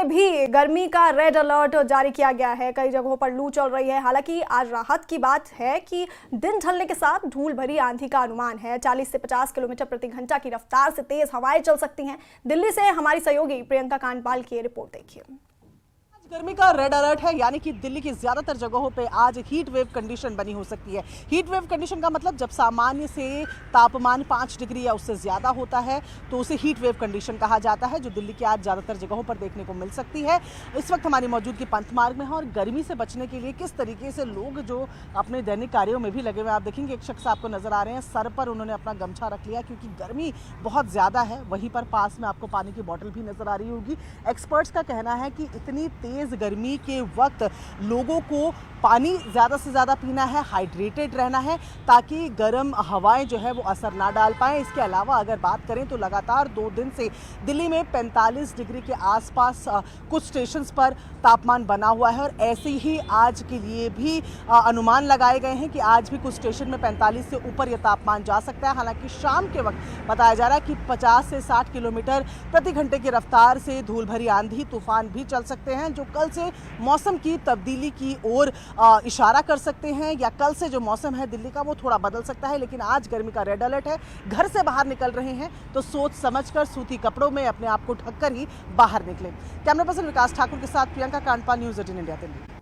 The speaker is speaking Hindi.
में भी गर्मी का रेड अलर्ट जारी किया गया है। कई जगहों पर लू चल रही है। हालांकि आज राहत की बात है कि दिन ढलने के साथ धूल भरी आंधी का अनुमान है। 40 से 50 किलोमीटर प्रति घंटा की रफ्तार से तेज हवाएं चल सकती हैं। दिल्ली से हमारी सहयोगी प्रियंका कांडपाल की रिपोर्ट देखिए। गर्मी का रेड अलर्ट है, यानी कि दिल्ली की ज्यादातर जगहों पे आज हीट वेव कंडीशन बनी हो सकती है। हीट वेव कंडीशन का मतलब जब सामान्य से तापमान 5 डिग्री या उससे ज्यादा होता है तो उसे हीट वेव कंडीशन कहा जाता है, जो दिल्ली की आज ज्यादातर जगहों पर देखने को मिल सकती है। इस वक्त हमारी मौजूदगी पंथ मार्ग में है और गर्मी से बचने के लिए किस तरीके से लोग जो अपने दैनिक कार्यों में भी लगे हुए, आप देखेंगे एक शख्स आपको नजर आ रहे हैं, सर पर उन्होंने अपना गमछा रख लिया क्योंकि गर्मी बहुत ज्यादा है। वहीं पर पास में आपको पानी की बोतल भी नजर आ रही होगी। एक्सपर्ट्स का कहना है कि इतनी तेज गर्मी के वक्त लोगों को पानी ज़्यादा से ज़्यादा पीना है, हाइड्रेटेड रहना है ताकि गर्म हवाएं जो है वो असर ना डाल पाएँ। इसके अलावा अगर बात करें तो लगातार 2 दिन से दिल्ली में 45 डिग्री के आसपास कुछ स्टेशंस पर तापमान बना हुआ है और ऐसे ही आज के लिए भी अनुमान लगाए गए हैं कि आज भी कुछ स्टेशन में 45 से ऊपर यह तापमान जा सकता है। हालांकि शाम के वक्त बताया जा रहा है कि 50 से 60 किलोमीटर प्रति घंटे की रफ्तार से धूल भरी आंधी तूफान भी चल सकते हैं, जो कल से मौसम की तब्दीली की ओर इशारा कर सकते हैं, या कल से जो मौसम है दिल्ली का वो थोड़ा बदल सकता है। लेकिन आज गर्मी का रेड अलर्ट है। घर से बाहर निकल रहे हैं तो सोच समझकर सूती कपड़ों में अपने आप को ढककर ही बाहर निकलें। कैमरा पर्सन विकास ठाकुर के साथ प्रियंका कांडपाल, न्यूज़ 18 इंडिया दिल्ली।